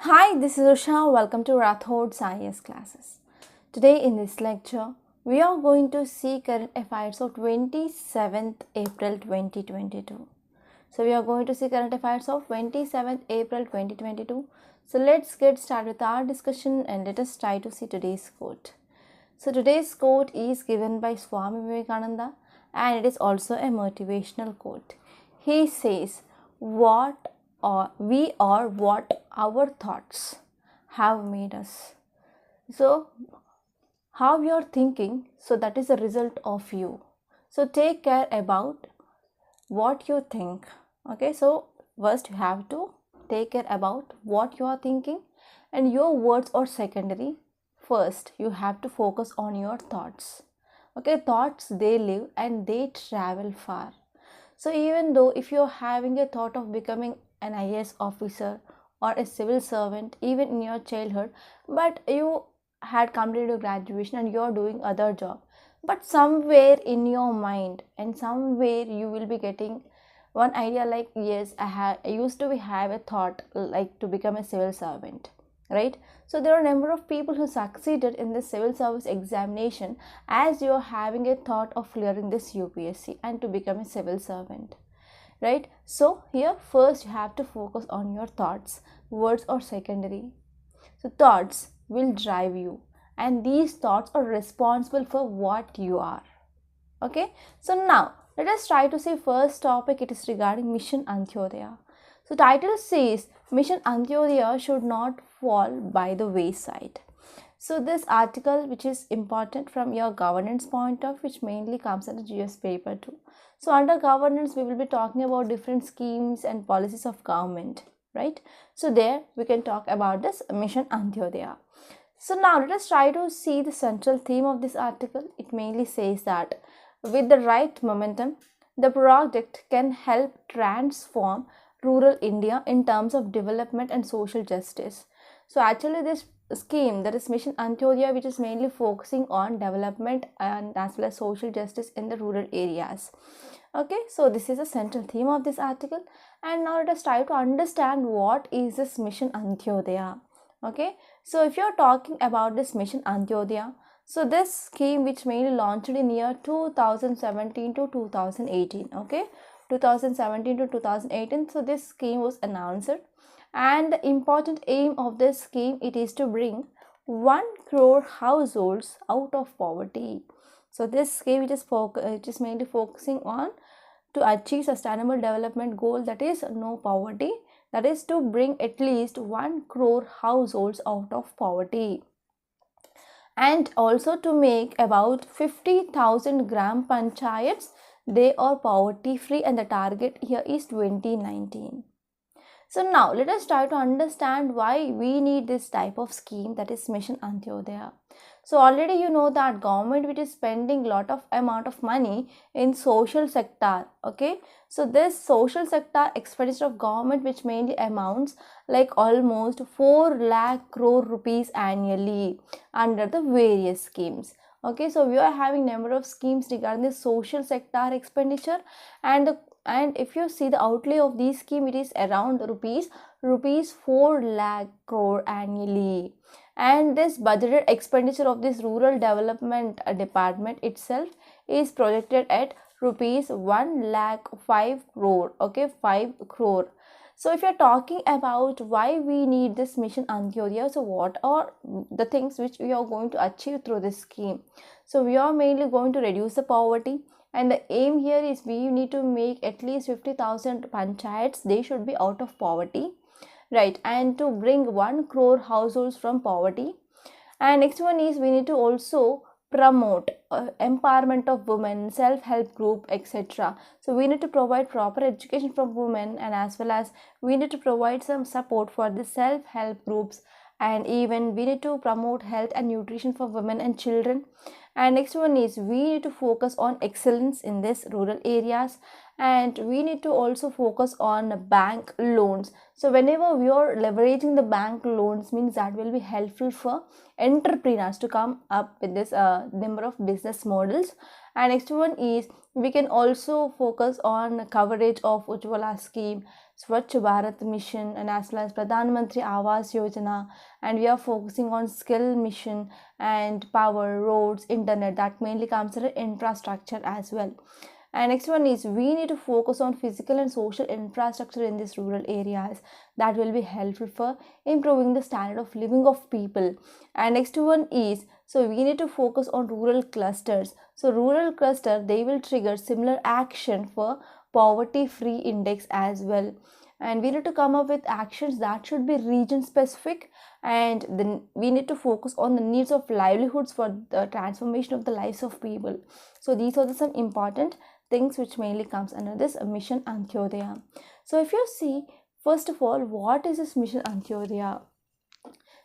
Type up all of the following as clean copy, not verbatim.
Hi, this is Usha. Welcome to Rathod's IAS classes. Today in this lecture, we are going to see current affairs of 27th April 2022. So we are going to see current affairs of 27th April 2022. So let's get started with our discussion and let us try to see today's quote. So today's quote is given by Swami Vivekananda and it is also a motivational quote. He says, we are what our thoughts have made us. So how you are thinking, so that is the result of you. So take care about what you think. Okay, so first you have to take care about what you are thinking, and your words are secondary. First you have to focus on your thoughts. Okay, thoughts, they live and they travel far. So even though if you're having a thought of becoming an IAS officer or a civil servant even in your childhood, but you had completed your graduation and you're doing other job, but somewhere in your mind and somewhere you will be getting one idea like, yes, I used to have a thought like to become a civil servant, right? So there are a number of people who succeeded in this civil service examination as you're having a thought of clearing this UPSC and to become a civil servant, right? So here first you have to focus on your thoughts. Words are secondary. So thoughts will drive you and these thoughts are responsible for what you are. Okay, so now let us try to see first topic. It is regarding Mission Antyodaya. So title says Mission Antyodaya should not fall by the wayside. So this article, which is important from your governance point of, which mainly comes under GS paper 2. So under governance we will be talking about different schemes and policies of government, right? So there we can talk about this Mission Antyodaya. So now let us try to see the central theme of this article. It mainly says that with the right momentum, the project can help transform rural India in terms of development and social justice. So actually this scheme, that is Mission Antyodaya, which is mainly focusing on development and as well as social justice in the rural areas. Okay, so this is a central theme of this article, and now let us try to understand what is this Mission Antyodaya. Okay, so if you are talking about this Mission Antyodaya, so this scheme which mainly launched in year 2017 to 2018, okay, 2017 to 2018. So this scheme was announced, and the important aim of this scheme, it is to bring 1 crore households out of poverty. So this scheme it is mainly focusing on to achieve sustainable development goal, that is no poverty, that is to bring at least 1 crore households out of poverty, and also to make about 50,000 gram panchayats, they are poverty free, and the target here is 2019. So now let us try to understand why we need this type of scheme, that is Mission Antyodaya. So already you know that government which is spending lot of amount of money in social sector, okay. So this social sector expenditure of government which mainly amounts like almost 4 lakh crore rupees annually under the various schemes. Okay, so we are having number of schemes regarding the social sector expenditure, and if you see the outlay of this scheme, it is around rupees 4 lakh crore annually, and this budgeted expenditure of this rural development department itself is projected at rupees 1 lakh 5 crore, okay, 5 crore. So if you're talking about why we need this Mission Antyodaya, so what are the things which we are going to achieve through this scheme? So we are mainly going to reduce the poverty, and the aim here is we need to make at least 50,000 panchayats, they should be out of poverty, right, and to bring 1 crore households from poverty. And next one is we need to also promote empowerment of women, self-help group, etc. So we need to provide proper education for women, and as well as we need to provide some support for the self-help groups, and even we need to promote health and nutrition for women and children. And next one is we need to focus on excellence in this rural areas, and we need to also focus on bank loans. So whenever we are leveraging the bank loans, means that will be helpful for entrepreneurs to come up with this number of business models. And next one is we can also focus on coverage of Ujjwala scheme, Swachh Bharat mission, and as well as Pradhan Mantri Awas Yojana, and we are focusing on skill mission and power, roads, internet. That mainly comes under infrastructure as well. And next one is we need to focus on physical and social infrastructure in these rural areas. That will be helpful for improving the standard of living of people. And next one is, so we need to focus on rural clusters. So rural cluster, they will trigger similar action for poverty free index as well. And we need to come up with actions that should be region specific, and then we need to focus on the needs of livelihoods for the transformation of the lives of people. So these are some important things which mainly comes under this mission Antyodaya. So if you see, first of all, what is this mission Antyodaya?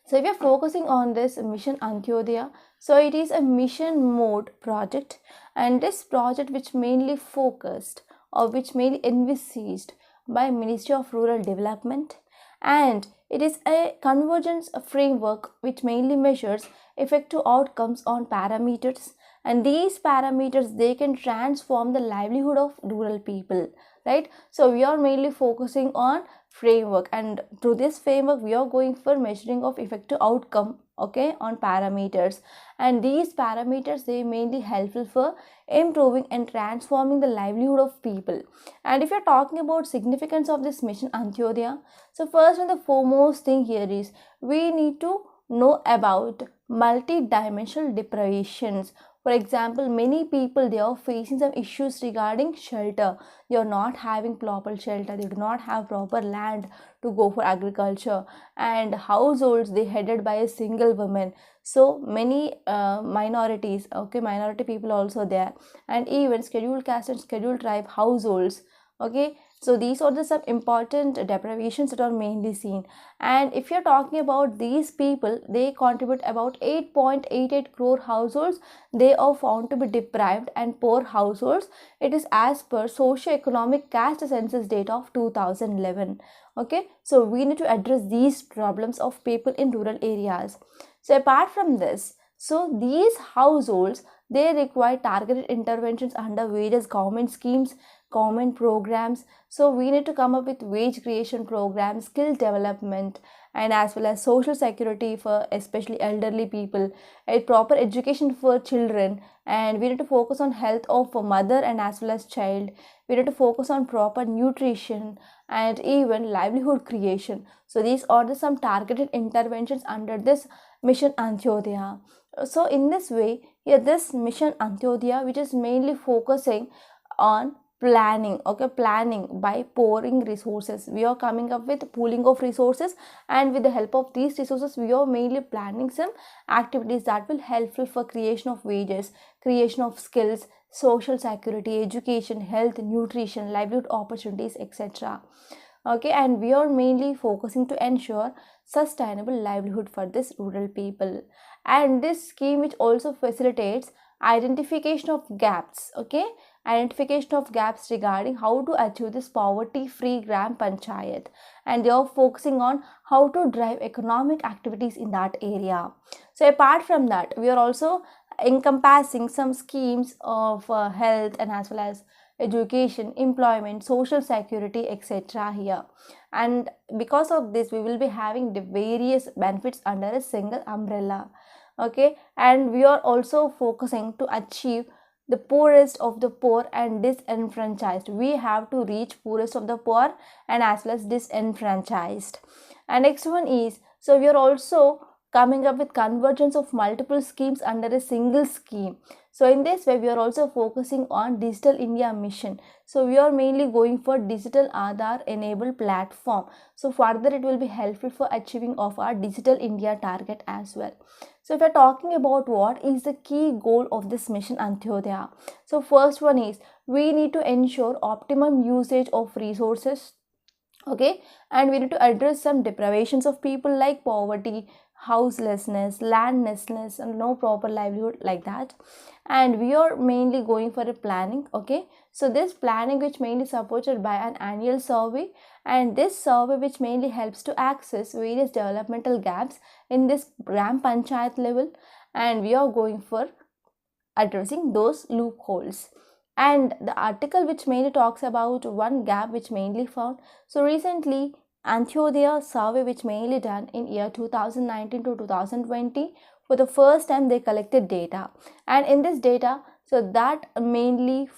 So if you're focusing on this mission Antyodaya, so it is a mission mode project, and this project which mainly focused or which mainly envisaged by Ministry of Rural Development, and it is a convergence framework which mainly measures effective outcomes on parameters, and these parameters, they can transform the livelihood of rural people, right? So we are mainly focusing on framework, and through this framework we are going for measuring of effective outcome, okay, on parameters, and these parameters, they mainly helpful for improving and transforming the livelihood of people. And if you're talking about significance of this mission Antyodaya, so first and the foremost thing here is we need to know about multi-dimensional deprivations. For example, many people, they are facing some issues regarding shelter. They are not having proper shelter, they do not have proper land to go for agriculture, and households, they headed by a single woman. So many minorities, okay, minority people also there, and even scheduled caste and scheduled tribe households, okay. So these are the some important deprivations that are mainly seen. And if you're talking about these people, they contribute about 8.88 crore households. They are found to be deprived and poor households. It is as per socio-economic caste census data of 2011. Okay, so we need to address these problems of people in rural areas. So apart from this, so these households, they require targeted interventions under various government schemes, government programs. So we need to come up with wage creation programs, skill development, and as well as social security for especially elderly people, a proper education for children, and we need to focus on health of mother and as well as child. We need to focus on proper nutrition and even livelihood creation. So these are the some targeted interventions under this mission Antyodaya. So in this way, here this mission Antyodaya, which is mainly focusing on planning, okay, planning by pouring resources. We are coming up with pooling of resources, and with the help of these resources, we are mainly planning some activities that will helpful for creation of wages, creation of skills, social security, education, health, nutrition, livelihood opportunities, etc. Okay, and we are mainly focusing to ensure sustainable livelihood for this rural people. And this scheme which also facilitates identification of gaps, okay, identification of gaps regarding how to achieve this poverty free gram panchayat, and they are focusing on how to drive economic activities in that area. So apart from that, we are also encompassing some schemes of health and as well as education, employment, social security, etc. here. And because of this, we will be having the various benefits under a single umbrella. Okay, and we are also focusing to achieve the poorest of the poor and disenfranchised. We have to reach poorest of the poor and as well as disenfranchised. And next one is, so we are also coming up with convergence of multiple schemes under a single scheme. So in this way, we are also focusing on Digital India mission. So we are mainly going for digital Aadhaar enabled platform. So further it will be helpful for achieving of our Digital India target as well. So if we are talking about what is the key goal of this mission Antyodaya, so first one is we need to ensure optimum usage of resources, okay, and we need to address some deprivations of people like poverty, houselessness, landlessness, and no proper livelihood like that. And we are mainly going for a planning, okay. So this planning which mainly supported by an annual survey, and this survey which mainly helps to access various developmental gaps in this gram panchayat level, and we are going for addressing those loopholes. And the article which mainly talks about one gap which mainly found. So recently, Antyodaya survey which mainly done in year 2019 to 2020, for the first time they collected data, and in this data, so that mainly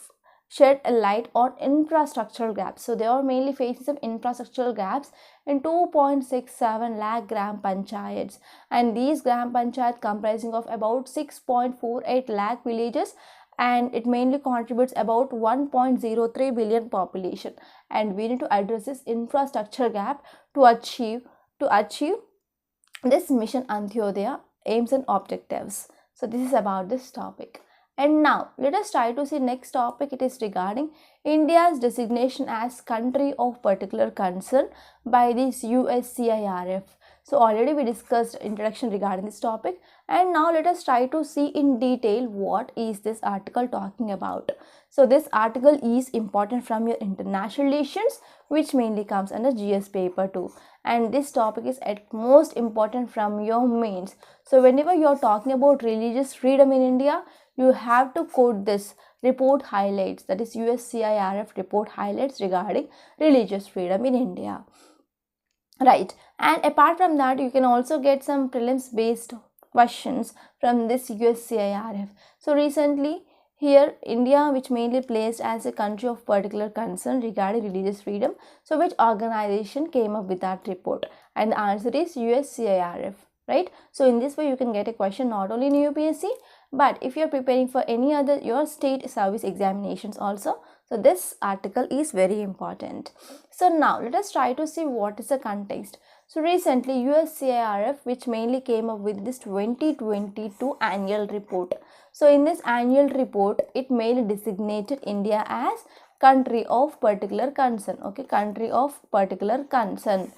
shed a light on infrastructural gaps. So they are mainly facing some infrastructural gaps in 2.67 lakh gram panchayats, and these gram panchayat comprising of about 6.48 lakh villages, and it mainly contributes about 1.03 billion population, and we need to address this infrastructure gap to achieve this mission Antyodaya aims and objectives. So this is about this topic. And now let us try to see next topic. It is regarding India's designation as country of particular concern by this USCIRF. So already we discussed introduction regarding this topic, and now let us try to see in detail what is this article talking about. So this article is important from your international relations, which mainly comes under GS paper 2, and this topic is at most important from your mains. So whenever you are talking about religious freedom in India, you have to quote this report highlights, that is USCIRF report highlights regarding religious freedom in India. Right, and apart from that, you can also get some prelims based questions from this USCIRF. So recently here India, which mainly placed as a country of particular concern regarding religious freedom, so which organization came up with that report? And the answer is USCIRF, right? So in this way you can get a question not only in UPSC, but if you are preparing for any other your state service examinations also. So this article is very important. So now let us try to see what is the context. So recently USCIRF, which mainly came up with this 2022 annual report. So in this annual report, it mainly designated India as country of particular concern. Okay, country of particular concern.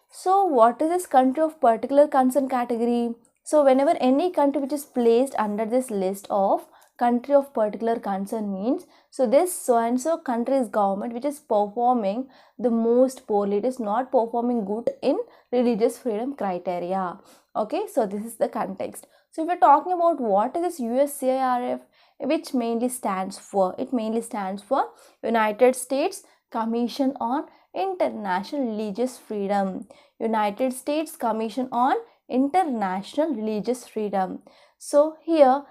So what is this country of particular concern category? So whenever any country which is placed under this list of country of particular concern means, so this so and so country's government which is performing the most poorly, it is not performing good in religious freedom criteria. Okay, so this is the context. So if we're talking about what is this USCIRF, which mainly stands for, it mainly stands for United States Commission on International Religious Freedom. United States Commission on International Religious Freedom. So here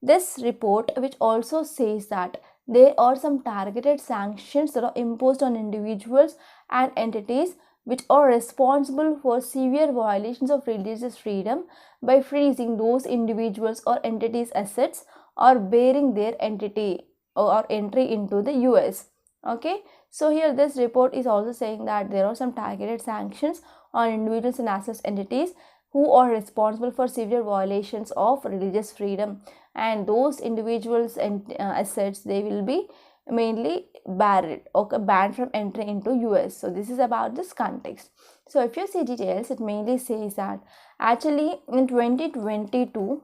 this report which also says that there are some targeted sanctions that are imposed on individuals and entities which are responsible for severe violations of religious freedom by freezing those individuals or entities' assets or bearing their entity or entry into the US. Okay, so here this report is also saying that there are some targeted sanctions on individuals and assets entities who are responsible for severe violations of religious freedom, and those individuals and assets, they will be mainly banned from entry into US. So this is about this context. So if you see details, it mainly says that actually in 2022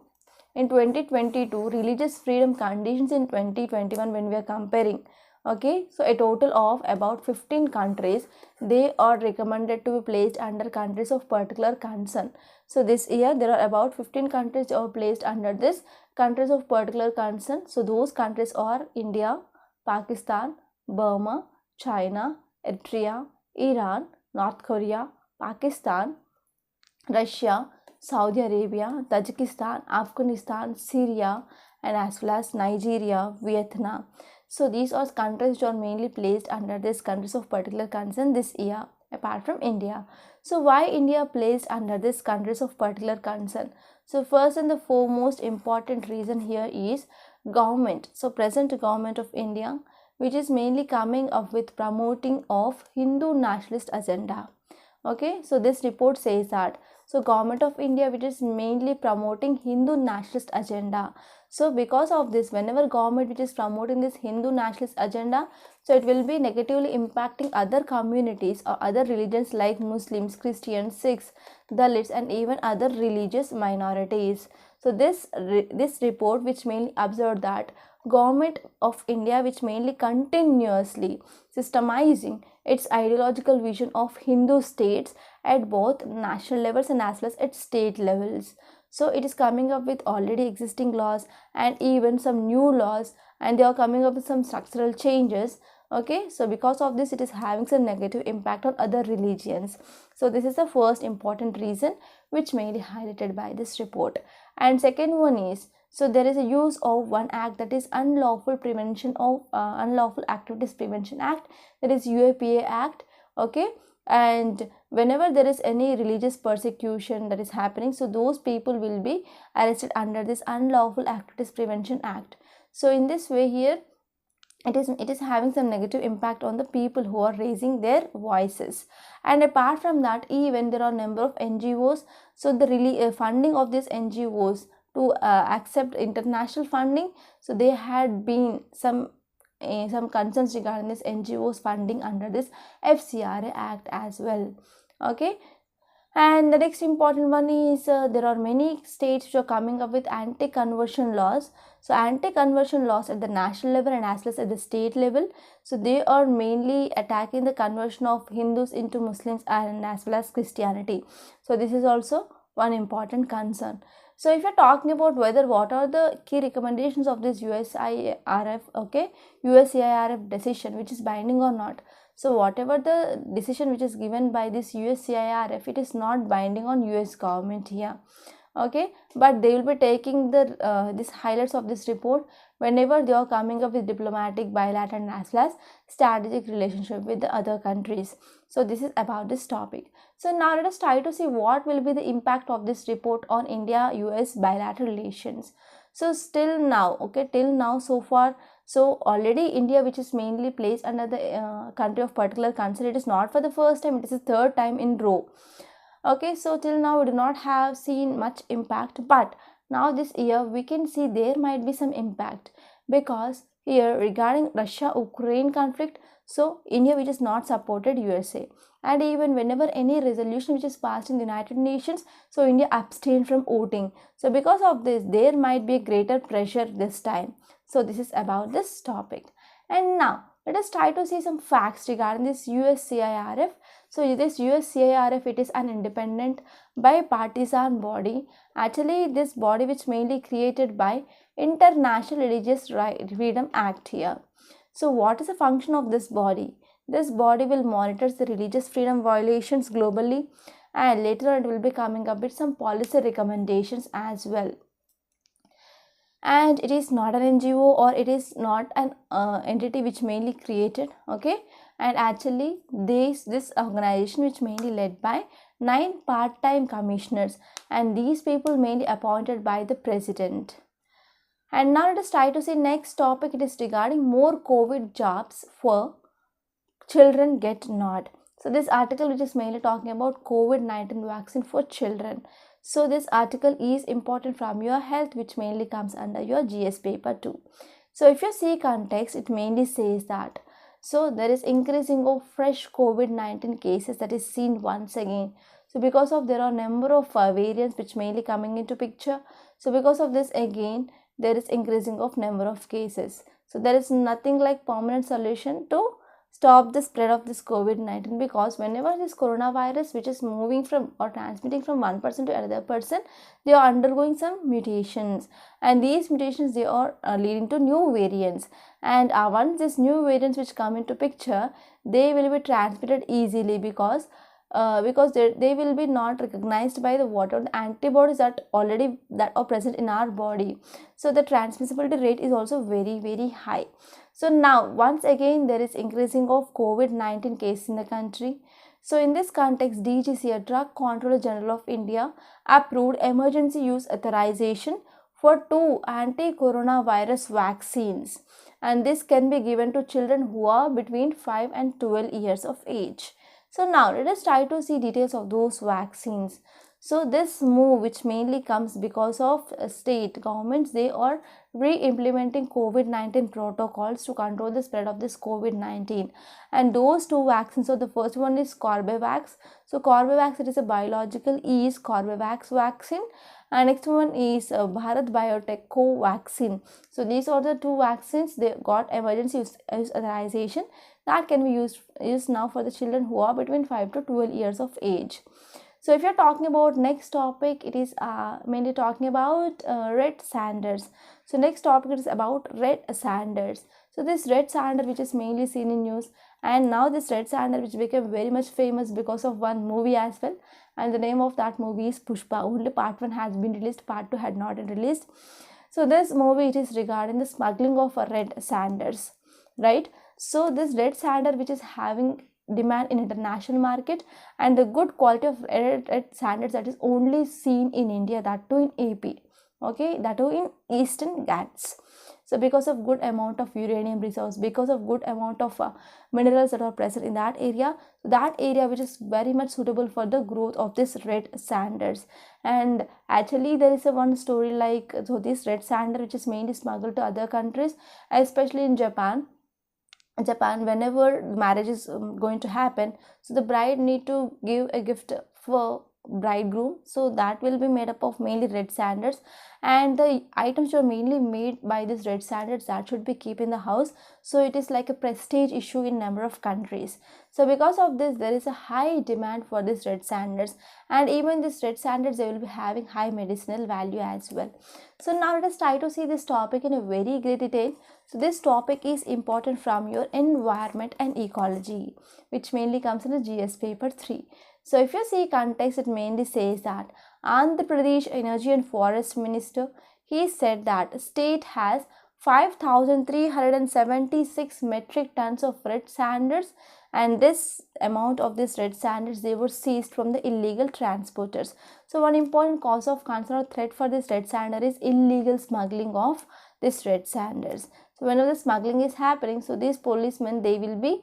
religious freedom conditions in 2021 when we are comparing, okay, so a total of about 15 countries, they are recommended to be placed under countries of particular concern. So this year there are about 15 countries that are placed under this countries of particular concern. So those countries are India, Pakistan, Burma, China, Eritrea, Iran, North Korea, Pakistan, Russia, Saudi Arabia, Tajikistan, Afghanistan, Syria, and as well as Nigeria, Vietnam. So these are countries which are mainly placed under this countries of particular concern this year, apart from India. So why India placed under this countries of particular concern? So first and the foremost important reason here is government. So present government of India, which is mainly coming up with promoting of Hindu nationalist agenda. Okay, so this report says that so government of India which is mainly promoting Hindu nationalist agenda. So because of this, whenever government which is promoting this Hindu nationalist agenda, so it will be negatively impacting other communities or other religions like Muslims, Christians, Sikhs, Dalits, and even other religious minorities. So this report which mainly observed that government of India which mainly continuously systemizing its ideological vision of Hindu states at both national levels and as well as at state levels. So it is coming up with already existing laws and even some new laws, and they are coming up with some structural changes. Okay, so because of this, it is having some negative impact on other religions. So this is the first important reason which may be highlighted by this report. And second one is, so there is a use of one act, that is Unlawful Prevention of Unlawful Activities Prevention Act, that is UAPA Act. Okay, and whenever there is any religious persecution that is happening, so those people will be arrested under this Unlawful Activities Prevention Act. So in this way here, it is having some negative impact on the people who are raising their voices. And apart from that, even there are number of NGOs, so the funding of these NGOs to accept international funding, so there had been some concerns regarding this NGOs funding under this FCRA Act as well. Okay, and the next important one is there are many states which are coming up with anti-conversion laws. So anti-conversion laws at the national level and as well as at the state level, so they are mainly attacking the conversion of Hindus into Muslims and as well as Christianity. So this is also one important concern. So if you're talking about whether what are the key recommendations of this USCIRF, okay, USCIRF decision which is binding or not. So whatever the decision which is given by this USCIRF, it is not binding on US government here. Okay, but they will be taking the this highlights of this report whenever they are coming up with diplomatic, bilateral and as well as strategic relationship with the other countries. So this is about this topic. So now let us try to see what will be the impact of this report on India-US bilateral relations. So still now, okay, till now so far, so already India, which is mainly placed under the country of particular concern, it is not for the first time, it is the third time in row. Okay, so till now we do not have seen much impact, but now this year we can see there might be some impact, because here regarding Russia-Ukraine conflict, so India which is not supported USA, and even whenever any resolution which is passed in the United Nations, so India abstained from voting. So because of this, there might be a greater pressure this time. So this is about this topic. And now let us try to see some facts regarding this USCIRF. So this USCIRF, it is an independent bipartisan body. Actually, this body which mainly created by International Religious Freedom Act here. So what is the function of this body? This body will monitor the religious freedom violations globally, and later on it will be coming up with some policy recommendations as well. And it is not an NGO, or it is not an entity which mainly created, okay, and actually this organization which mainly led by 9 part-time commissioners, and these people mainly appointed by the president. And now let us try to see next topic. It is regarding more COVID jobs for children get not. So this article which is mainly talking about COVID-19 vaccine for children. So this article is important from your health, which mainly comes under your GS paper 2. So if you see context, it mainly says that, so there is increasing of fresh COVID-19 cases that is seen once again. So because of there are number of variants which mainly coming into picture. So because of this again, there is increasing of number of cases. So there is nothing like permanent solution to stop the spread of this COVID-19, because whenever this coronavirus which is moving from or transmitting from one person to another person, they are undergoing some mutations, and these mutations they are leading to new variants, and once these new variants which come into picture, they will be transmitted easily, because they will be not recognized by the water antibodies that are present in our body. So the transmissibility rate is also very, very high. So now once again there is increasing of COVID-19 cases in the country. So in this context, DGCA, Drug Controller General of India, approved emergency use authorization for 2 anti-coronavirus vaccines, and this can be given to children who are between 5 and 12 years of age. So now let us try to see details of those vaccines. So this move, which mainly comes because of state governments, they are re-implementing COVID-19 protocols to control the spread of this COVID-19. And those two vaccines, so the first one is Corbevax. So Corbevax, it is a biological is Corbevax vaccine, and next one is Bharat Biotech Covaxin. So these are the two vaccines. They got emergency use authorization that can be used now for the children who are between 5 to 12 years of age. So if you're talking about next topic, it is mainly talking about red sanders. So next topic is about red sanders. So this red sander, which is mainly seen in news, and now this red sander, which became very much famous because of one movie as well, and the name of that movie is Pushpa. Only part 1 has been released, part 2 had not been released. So this movie, it is regarding the smuggling of red sanders, right? So this red sander, which is having demand in international market, and the good quality of red sanders that is only seen in India, that too in AP, okay, that too in Eastern Ghats. So because of good amount of uranium resource, because of good amount of minerals that are present in that area which is very much suitable for the growth of this red sanders. And actually there is a one story like, so this red sander which is mainly smuggled to other countries, especially in Japan, whenever marriage is going to happen, so the bride need to give a gift for bridegroom, so that will be made up of mainly red sanders, and the items are mainly made by this red sanders that should be kept in the house. So it is like a prestige issue in number of countries. So because of this, there is a high demand for this red sanders, and even this red sanders, they will be having high medicinal value as well. So now let us try to see this topic in a very great detail. So this topic is important from your environment and ecology, which mainly comes in the GS paper 3. So if you see context, it mainly says that Andhra Pradesh Energy and Forest Minister, he said that state has 5,376 metric tons of red sanders, and this amount of this red sanders, they were seized from the illegal transporters. So one important cause of concern or threat for this red sander is illegal smuggling of this red sanders. So whenever the smuggling is happening, so these policemen, they will be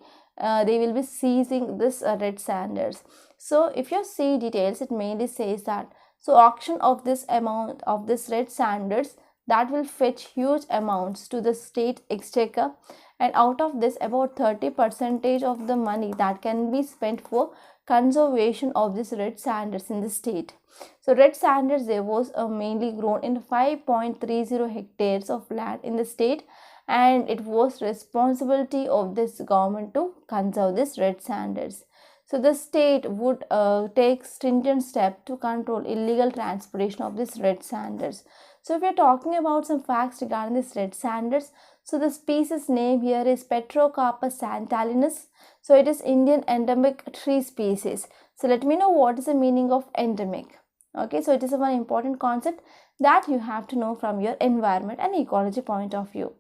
seizing this red sanders. So if you see details, it mainly says that, so auction of this amount of this red sanders, that will fetch huge amounts to the state exchequer, and out of this about 30% of the money that can be spent for conservation of this red sanders in the state. So red sanders, they was mainly grown in 5.30 hectares of land in the state, and it was responsibility of this government to conserve this red sanders. So the state would take stringent steps to control illegal transportation of this red sanders. So if we are talking about some facts regarding this red sanders, so the species name here is Petrocarpus santalinus. So it is Indian endemic tree species. So let me know what is the meaning of endemic. Okay, so it is a one important concept that you have to know from your environment and ecology point of view.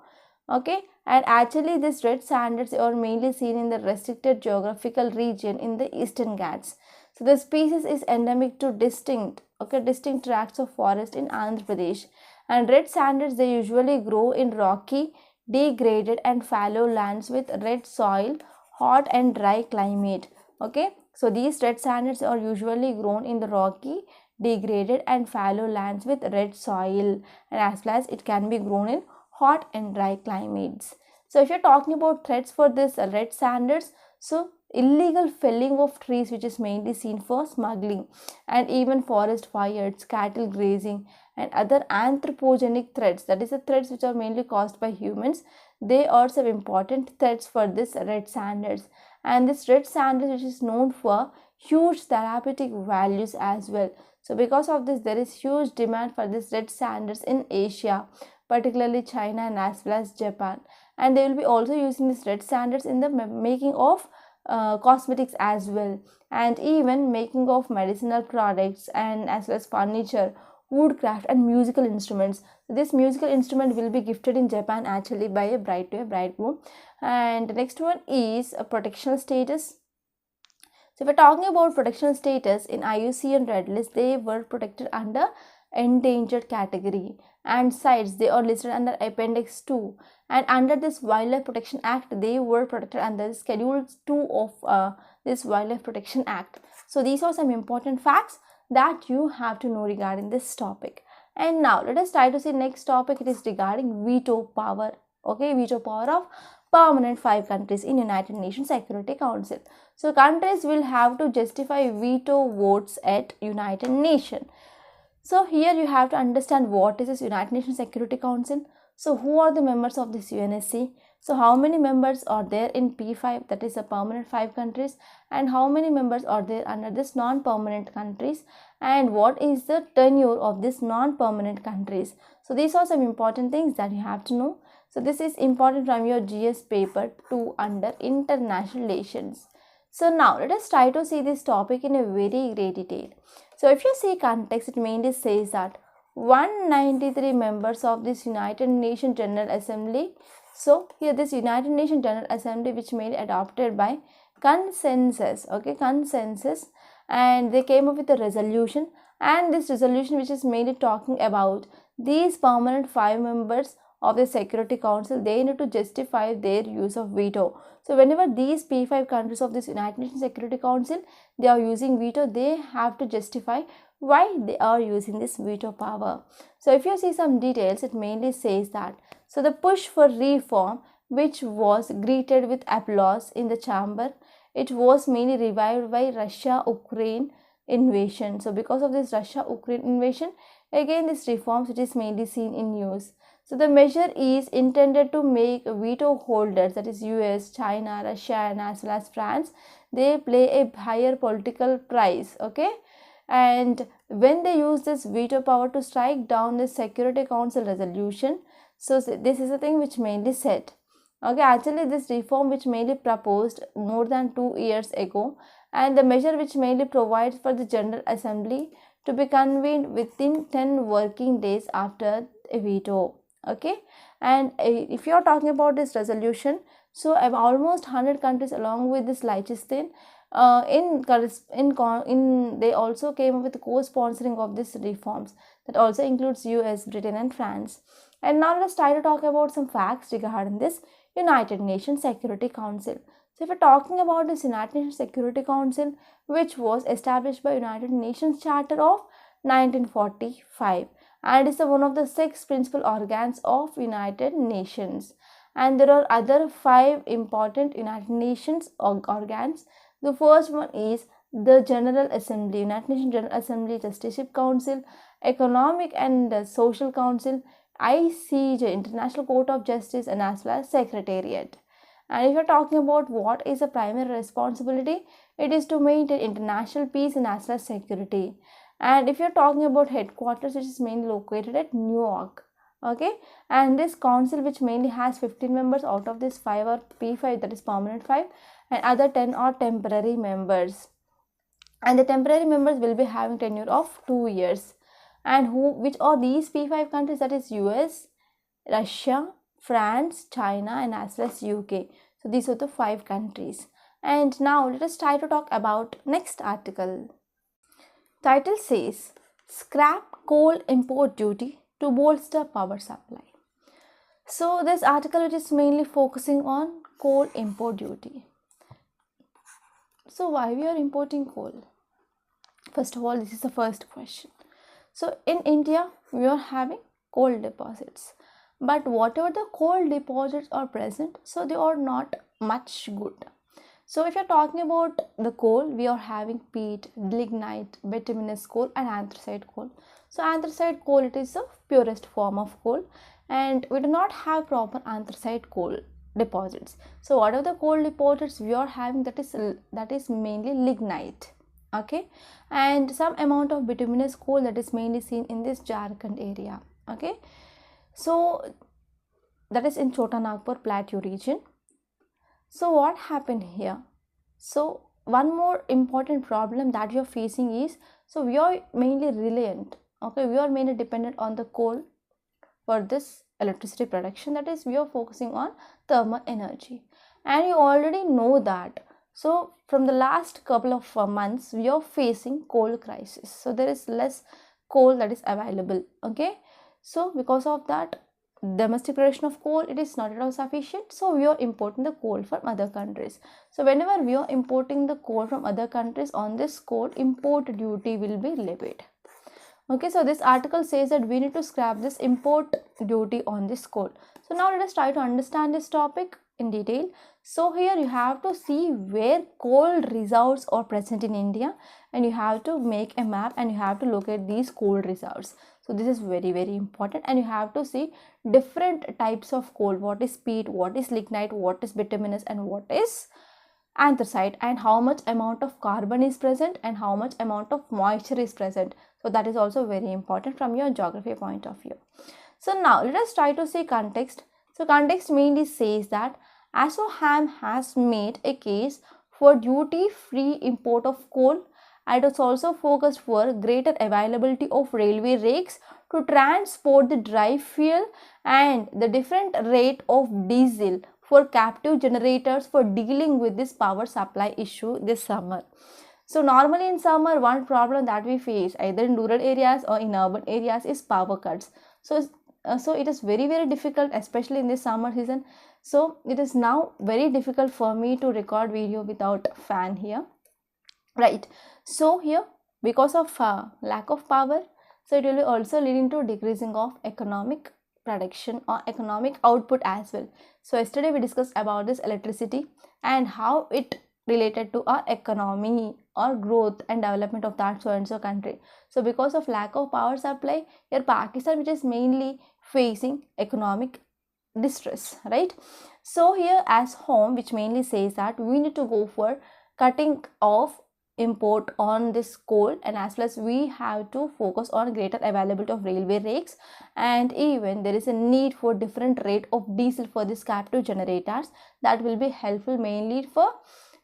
Okay, and actually these red sanders are mainly seen in the restricted geographical region in the Eastern Ghats. So the species is endemic to distinct tracts of forest in Andhra Pradesh, and red sanders, they usually grow in rocky, degraded and fallow lands with red soil, hot and dry climate. Okay, so these red sanders are usually grown in the rocky, degraded and fallow lands with red soil, and as well as it can be grown in hot and dry climates. So if you're talking about threats for this red sanders, so illegal felling of trees, which is mainly seen for smuggling, and even forest fires, cattle grazing and other anthropogenic threats, that is the threats which are mainly caused by humans, they are some important threats for this red sanders. And this red sanders, which is known for huge therapeutic values as well. So because of this, there is huge demand for this red sanders in Asia, particularly China and as well as Japan, and they will be also using these red sanders in the making of cosmetics as well, and even making of medicinal products, and as well as furniture, woodcraft and musical instruments. So this musical instrument will be gifted in Japan actually by a bride to a bridegroom. And the next one is a protection status. So if we're talking about protection status in IUCN Red List, they were protected under endangered category, and sites, they are listed under Appendix 2, and under this Wildlife Protection Act, they were protected under Schedule 2 of this Wildlife Protection Act. So these are some important facts that you have to know regarding this topic. And now let us try to see next topic. It is regarding veto power. Okay, veto power of permanent 5 countries in United Nations Security Council. So countries will have to justify veto votes at United Nations. So here you have to understand what is this United Nations Security Council. So who are the members of this UNSC? So how many members are there in P5, that is a permanent 5 countries, and how many members are there under this non-permanent countries, and what is the tenure of this non-permanent countries. So these are some important things that you have to know. So this is important from your GS paper 2 under international relations. So now let us try to see this topic in a very great detail. So if you see context, it mainly says that 193 members of this United Nations General Assembly. So here this United Nations General Assembly which made adopted by consensus, okay, consensus, and they came up with a resolution, and this resolution which is mainly talking about these permanent 5 members of the Security Council, they need to justify their use of veto. So whenever these P5 countries of this United Nations Security Council, they are using veto, they have to justify why they are using this veto power. So if you see some details, it mainly says that, so the push for reform which was greeted with applause in the chamber, it was mainly revived by Russia-Ukraine invasion. So because of this Russia-Ukraine invasion, again this reforms which is mainly seen in news. So the measure is intended to make veto holders, that is US, China, Russia, and as well as France, they play a higher political price, okay? And when they use this veto power to strike down the Security Council resolution, so this is a thing which mainly said, okay, actually this reform which mainly proposed more than 2 years ago, and the measure which mainly provides for the General Assembly to be convened within 10 working days after a veto. Okay, and if you are talking about this resolution, so almost 100 countries along with this Liechtenstein they also came up with co-sponsoring of these reforms, that also includes US, Britain, and France. And now let's try to talk about some facts regarding this United Nations Security Council. So if we're talking about this United Nations Security Council, which was established by United Nations Charter of 1945, and it is one of the 6 principal organs of United Nations. And there are other 5 important United Nations organs. The first one is the General Assembly, United Nations General Assembly, Justiceship Council, Economic and Social Council, ICJ, International Court of Justice, and as well as Secretariat. And if you're talking about what is the primary responsibility, it is to maintain international peace and as well as security. And if you're talking about headquarters, which is mainly located at New York, okay, and this council which mainly has 15 members, out of this 5 are P5, that is permanent 5, and other 10 are temporary members, and the temporary members will be having tenure of 2 years. And which are these P5 countries, that is US, Russia, France, China, and as well as UK. So these are the 5 countries. And now let us try to talk about next article. Title says, scrap coal import duty to bolster power supply. So this article which is mainly focusing on coal import duty. So why we are importing coal? First of all, this is the first question. So in India, we are having coal deposits. But whatever the coal deposits are present, so they are not much good. So if you're talking about the coal, we are having peat, lignite, bituminous coal, and anthracite coal. So anthracite coal, it is the purest form of coal, and we do not have proper anthracite coal deposits. So whatever the coal deposits we are having, that is mainly lignite, okay, and some amount of bituminous coal that is mainly seen in this Jharkhand area, okay. So that is in Chota Nagpur Plateau region. So what happened here? So one more important problem that you're facing is, so we are mainly reliant, okay, we are mainly dependent on the coal for this electricity production, that is we are focusing on thermal energy, and you already know that. So from the last couple of months we are facing coal crisis, so there is less coal that is available, okay. So because of that, domestic production of coal, it is not at all sufficient, so we are importing the coal from other countries. So whenever we are importing the coal from other countries, on this coal import duty will be levied. Okay, so this article says that we need to scrap this import duty on this coal. So now let us try to understand this topic in detail. So here you have to see where coal reserves are present in India, and you have to make a map and you have to locate these coal reserves. So this is very important, and you have to see different types of coal, what is peat, what is lignite, what is bituminous, and what is anthracite, and how much amount of carbon is present and how much amount of moisture is present. So that is also very important from your geography point of view. So now let us try to see context. So context mainly says that ASSOCHAM has made a case for duty-free import of coal, and it's also focused for greater availability of railway rakes to transport the dry fuel and the different rate of diesel for captive generators for dealing with this power supply issue this summer. So normally in summer, one problem that we face either in rural areas or in urban areas is power cuts. So it is very difficult, especially in this summer season. So it is now very difficult for me to record video without fan here, right? So here, because of lack of power, so it will be also leading to decreasing of economic production or economic output as well. So yesterday we discussed about this electricity and how it related to our economy or growth and development of that so and so country. So because of lack of power supply, here Pakistan, which is mainly facing economic distress, right? So here as home, which mainly says that we need to go for cutting off import on this coal, and as well as we have to focus on greater availability of railway rakes, and even there is a need for different rate of diesel for these captive generators that will be helpful mainly for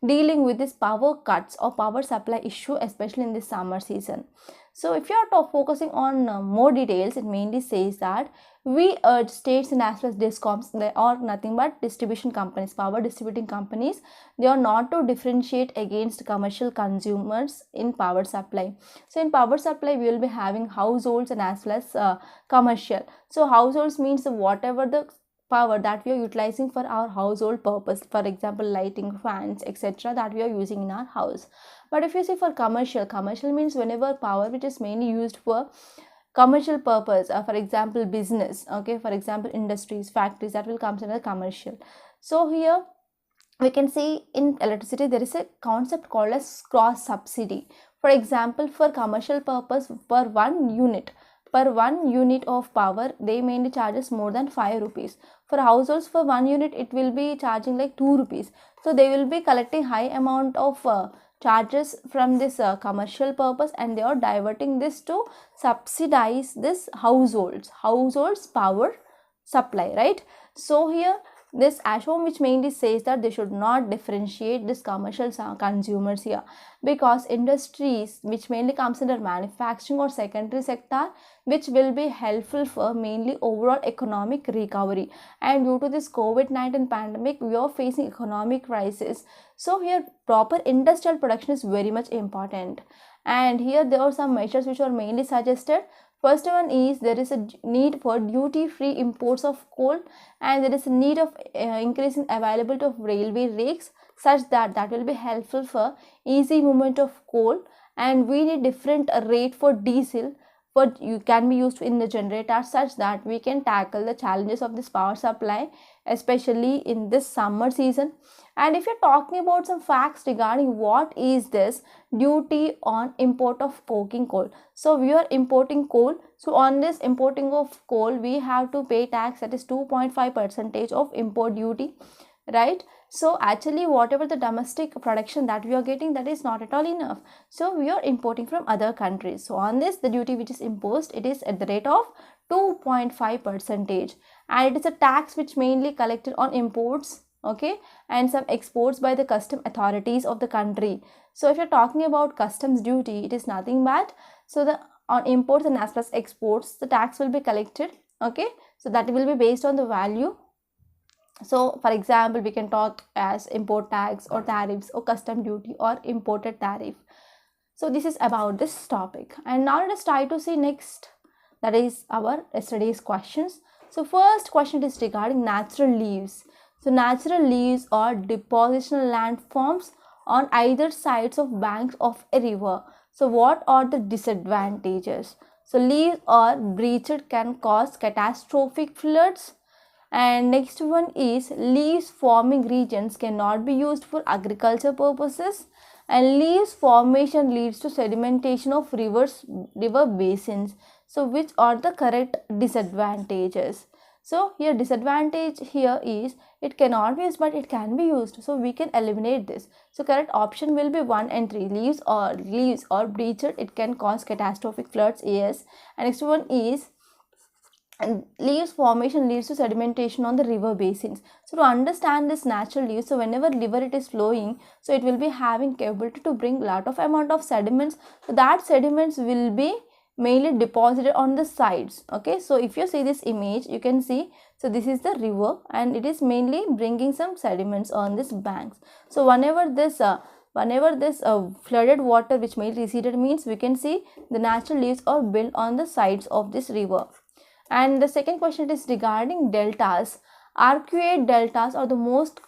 dealing with this power cuts or power supply issue, especially in this summer season. So if you are focusing on more details, it mainly says that we urge states and as well as discoms, they are nothing but distribution companies, power distributing companies, they are not to differentiate against commercial consumers in power supply. So in power supply, we will be having households and as well as commercial. So households means whatever the power that we are utilizing for our household purpose, for example lighting, fans, etc., that we are using in our house. But if you see for commercial means whenever power which is mainly used for commercial purpose, for example business, okay, for example industries, factories, that will come under commercial. So here we can see in electricity there is a concept called as cross subsidy. For example, for commercial purpose, per one unit of power, they mainly charges more than 5 rupees. For households, for 1 unit, it will be charging like 2 rupees. So they will be collecting high amount of charges from this commercial purpose, and they are diverting this to subsidize this households power supply, right? So here this ASHOM, which mainly says that they should not differentiate this commercial consumers here, because industries which mainly comes under manufacturing or secondary sector, which will be helpful for mainly overall economic recovery. And due to this COVID-19 pandemic, we are facing economic crisis. So here proper industrial production is very much important, and here there are some measures which are mainly suggested. First one is there is a need for duty-free imports of coal, and there is a need of increasing availability of railway rakes such that will be helpful for easy movement of coal, and we need different rate for diesel for you can be used in the generator, such that we can tackle the challenges of this power supply, especially in this summer season. And if you're talking about some facts regarding what is this duty on import of coking coal, so we are importing coal, so on this importing of coal we have to pay tax, that is 2.5% of import duty, right? So actually whatever the domestic production that we are getting, that is not at all enough, so we are importing from other countries. So on this, the duty which is imposed, it is at the rate of 2.5%, and it is a tax which mainly collected on imports, okay, and some exports by the custom authorities of the country. So if you're talking about customs duty, it is nothing but, so the on imports and as well as exports, the tax will be collected, okay, so that will be based on the value. So for example, we can talk as import tax or tariffs or custom duty or imported tariff. So this is about this topic, and now let us try to see next, that is our yesterday's questions. So first question is regarding natural leaves. So natural leaves are depositional landforms on either sides of banks of a river. So what are the disadvantages? So leaves or breached can cause catastrophic floods. And next one is leaves forming regions cannot be used for agriculture purposes, and leaves formation leads to sedimentation of river basins. So which are the correct disadvantages? So here disadvantage here is it cannot be used but it can be used, so we can eliminate this. So correct option will be 1 and 3. Leaves or breached, it can cause catastrophic floods, yes. And next one is and leaves formation leads to sedimentation on the river basins. So to understand this natural leaves, so whenever river it is flowing, so it will be having capability to bring lot of amount of sediments. So that sediments will be mainly deposited on the sides. Okay, so if you see this image, you can see, so this is the river and it is mainly bringing some sediments on this banks. So whenever this flooded water which may receded means, we can see the natural leaves are built on the sides of this river. And the second question is regarding deltas. Arcuate deltas are the most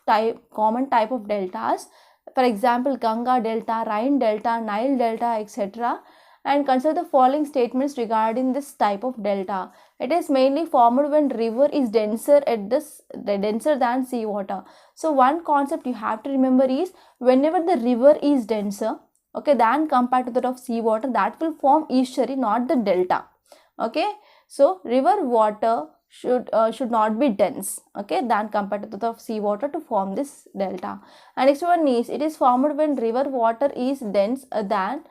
common type of deltas. For example, Ganga delta, Rhine delta, Nile delta, etc. And consider the following statements regarding this type of delta. It is mainly formed when river is denser than seawater. So one concept you have to remember is whenever the river is denser, okay, than compared to that of seawater, that will form estuary, not the delta. Okay. So river water should not be dense, okay, than compared to that of seawater to form this delta. And next one is it is formed when river water is dense than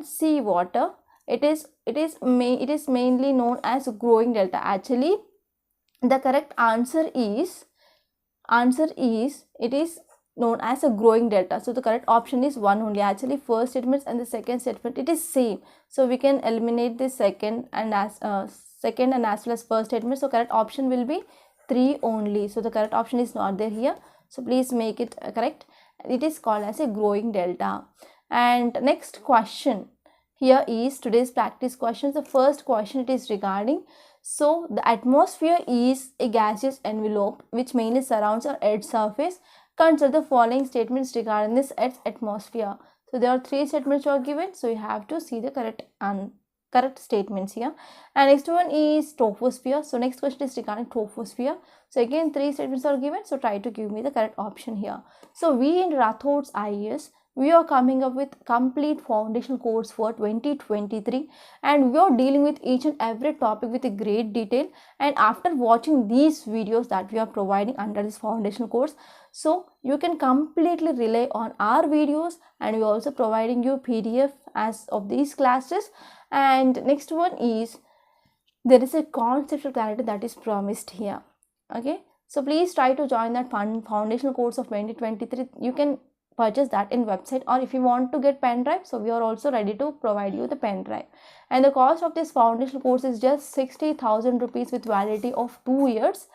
seawater. It is mainly known as growing delta. Actually, the correct answer is it is known as a growing delta. So the correct option is 1 only. Actually, first statement and the second statement it is same, so we can eliminate the second and as well as first statement. So correct option will be 3 only. So the correct option is not there here, so please make it correct. It is called as a growing delta. And next question here is today's practice questions. The first question it is regarding, so the atmosphere is a gaseous envelope which mainly surrounds our earth's surface. Consider the following statements regarding this Earth's atmosphere. So there are 3 statements are given, so you have to see the correct statements here. And next one is troposphere. So next question is regarding troposphere. So again 3 statements are given, so try to give me the correct option here. So we in Rathod's IAS, we are coming up with complete foundational course for 2023, and we are dealing with each and every topic with a great detail. And after watching these videos that we are providing under this foundational course, so you can completely rely on our videos, and we are also providing you PDF as of these classes. And next one is there is a conceptual clarity that is promised here. Okay, so please try to join that foundational course of 2023. You can purchase that in website, or if you want to get pen drive, so we are also ready to provide you the pen drive. And the cost of this foundational course is just 60,000 rupees with validity of 2 years.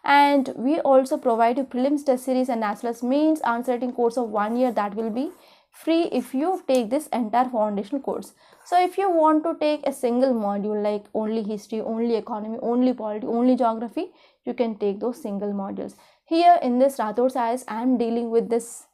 And we also provide you prelims test series and as well as mains answer writing course of 1 year, that will be free if you take this entire foundational course. So if you want to take a single module like only history, only economy, only polity, only geography, you can take those single modules. Here in this Rathod IAS, I am dealing with this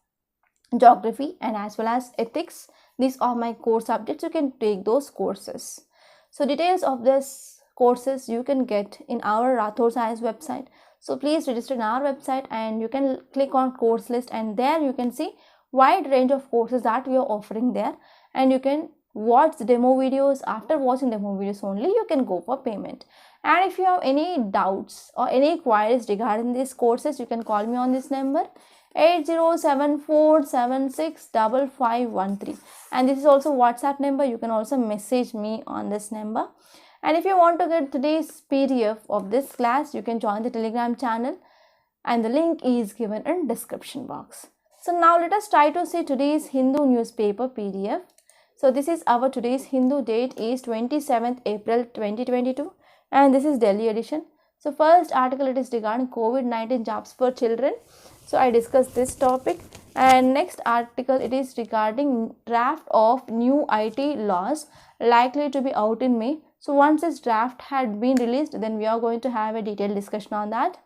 geography and as well as ethics. These are my core subjects. You can take those courses. So details of this courses you can get in our Rathod IAS website. So please register in our website and you can click on course list, and there you can see wide range of courses that we are offering there, and you can watch the demo videos. After watching demo videos only you can go for payment. And if you have any doubts or any queries regarding these courses, you can call me on this number 8074765513, and this is also WhatsApp number. You can also message me on this number. And if you want to get today's PDF of this class, you can join the Telegram channel, and the link is given in description box. So now let us try to see today's Hindu newspaper PDF. So this is our today's Hindu, date is 27th April 2022, and this is Delhi edition. So first article it is regarding COVID-19 jobs for children. So I discussed this topic. And next article it is regarding draft of new IT laws likely to be out in May. So once this draft had been released, then we are going to have a detailed discussion on that.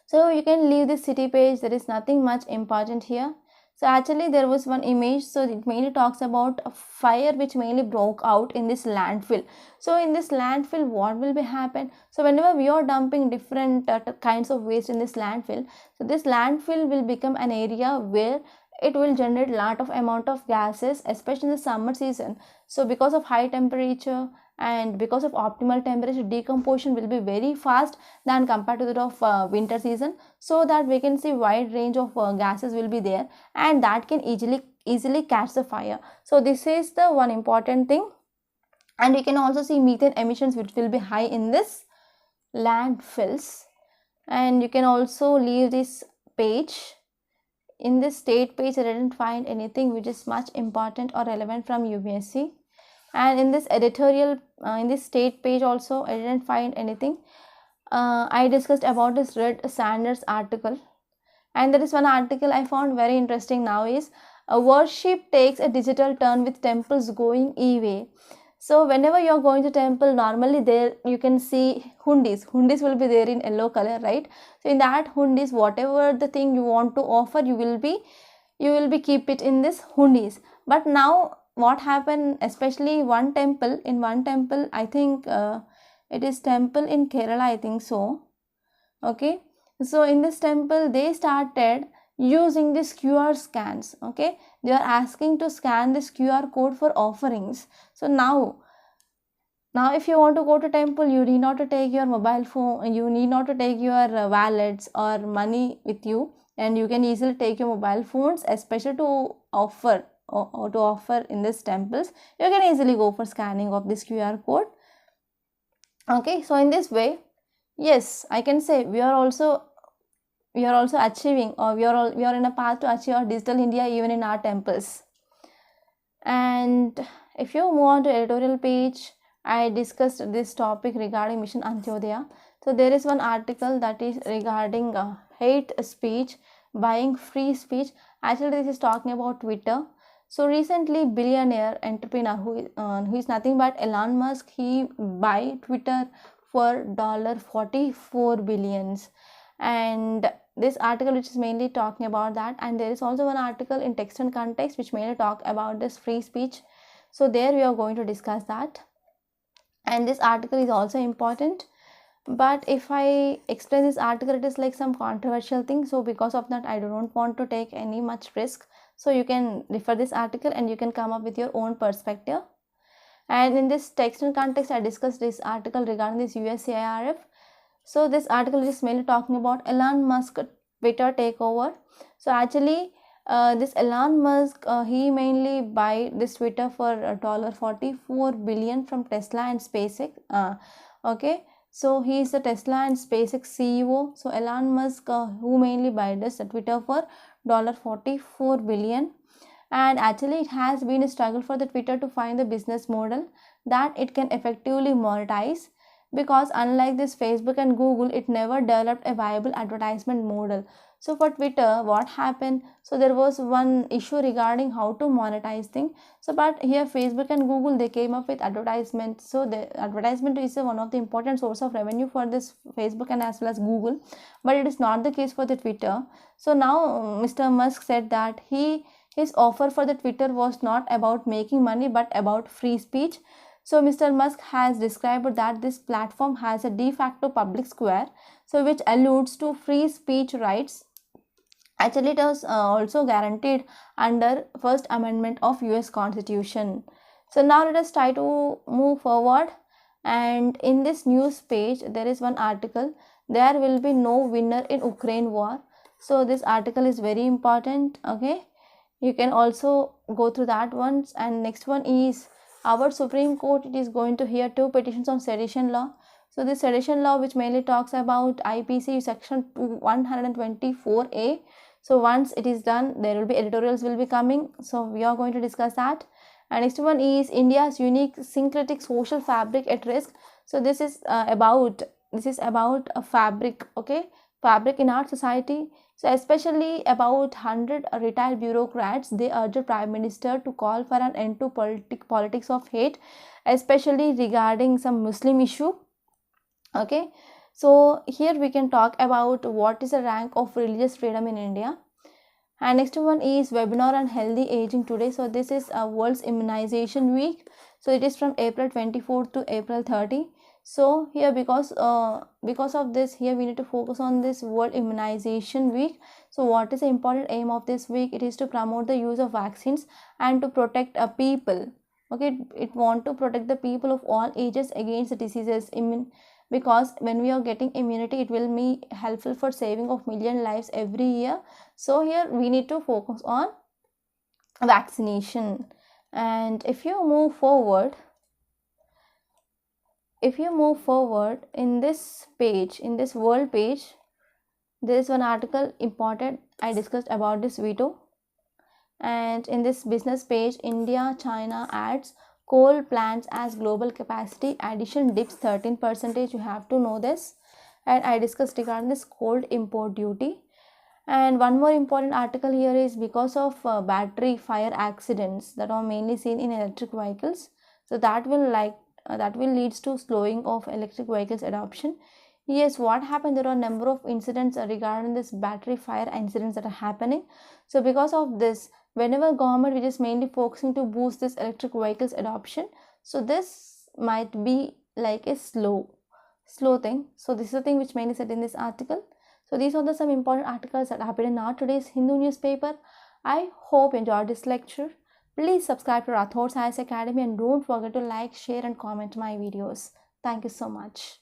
So you can leave this city page, there is nothing much important here. So actually there was one image, so it mainly talks about a fire which mainly broke out in this landfill. So in this landfill, what will be happen? So whenever we are dumping different kinds of waste in this landfill, so this landfill will become an area where it will generate lot of amount of gases, especially in the summer season. So because of high temperature and because of optimal temperature, decomposition will be very fast than compared to that of winter season, so that we can see wide range of gases will be there, and that can easily catch the fire. So this is the one important thing. And we can also see methane emissions which will be high in this landfills. And you can also leave this page. In this state page, I didn't find anything which is much important or relevant from UPSC. And in this editorial, in this state page also, I didn't find anything. I discussed about this Red Sanders article. And there is one article I found very interesting now is, worship takes a digital turn with temples going e-way. So whenever you are going to temple, normally there you can see hundis will be there in yellow color, right? So in that hundis, whatever the thing you want to offer, you will be keep it in this hundis. But now what happened, especially in one temple, I think it is temple in Kerala, I think so. Okay, so in this temple they started using this QR scans. Okay, they are asking to scan this QR code for offerings. So now if you want to go to temple, you need not to take your mobile phone, you need not to take your wallets or money with you, and you can easily take your mobile phones, especially to offer or to offer in these temples. You can easily go for scanning of this QR code. Okay, so in this way, yes, I can say we are also achieving, or we are in a path to achieve our digital India even in our temples. And if you move on to editorial page, I discussed this topic regarding Mission Antyodaya. So there is one article that is regarding hate speech, buying free speech. Actually, this is talking about Twitter. So recently, billionaire entrepreneur who is nothing but Elon Musk, he buy Twitter for $44 billion. And this article which is mainly talking about that, and there is also one article in Text and Context which mainly talk about this free speech. So there we are going to discuss that, and this article is also important. But if I explain this article, it is like some controversial thing, so because of that I do not want to take any much risk. So you can refer this article and you can come up with your own perspective. And in this Text and Context, I discussed this article regarding this USCIRF. So this article is mainly talking about Elon Musk Twitter takeover. So actually this Elon Musk, he mainly buy this Twitter for $44 billion from Tesla and SpaceX. Okay, so he is the Tesla and SpaceX CEO. So Elon Musk, who mainly buy this Twitter for $44 billion. And actually it has been a struggle for the Twitter to find the business model that it can effectively monetize, because unlike this Facebook and Google, it never developed a viable advertisement model. So for Twitter, what happened? So there was one issue regarding how to monetize thing. So but here Facebook and Google, they came up with advertisement. So the advertisement is one of the important source of revenue for this Facebook and as well as Google, but it is not the case for the Twitter. So now Mr. Musk said that his offer for the Twitter was not about making money but about free speech. So Mr. Musk has described that this platform has a de facto public square, so which alludes to free speech rights. Actually, it was also guaranteed under First Amendment of US Constitution. So now let us try to move forward. And in this news page, there is one article, there will be no winner in Ukraine war. So this article is very important. Okay, you can also go through that once. And next one is, our Supreme Court, it is going to hear 2 petitions on sedition law. So this sedition law, which mainly talks about IPC section 124A. So once it is done, there will be editorials will be coming. So we are going to discuss that. And next one is India's unique syncretic social fabric at risk. So this is about a fabric, okay, fabric in our society. So especially about 100 retired bureaucrats, they urged Prime Minister to call for an end to politics of hate, especially regarding some Muslim issue. Okay, so here we can talk about what is the rank of religious freedom in India. And next one is webinar on healthy aging today. So this is a World's Immunization Week. So it is from April 24th to April 30. So here because of this, here we need to focus on this World Immunization Week. So what is the important aim of this week? It is to promote the use of vaccines and to protect people. Okay, it want to protect the people of all ages against the diseases. Because when we are getting immunity, it will be helpful for saving of million lives every year. So here we need to focus on vaccination. And if you move forward in this page, in this world page, there is one article important I discussed about this veto. And in this business page, India China adds coal plants as global capacity addition dips 13%. You have to know this. And I discussed regarding this coal import duty. And one more important article here is because of battery fire accidents that are mainly seen in electric vehicles. So that will leads to slowing of electric vehicles adoption. Yes, what happened? There are a number of incidents regarding this battery fire incidents that are happening. So because of this, whenever government which is mainly focusing to boost this electric vehicles adoption, so this might be like a slow thing. So this is the thing which mainly said in this article. So these are some important articles that happened in our today's Hindu newspaper. I hope you enjoyed this lecture. Please subscribe to Rathod Science Academy and don't forget to like, share and comment my videos. Thank you so much.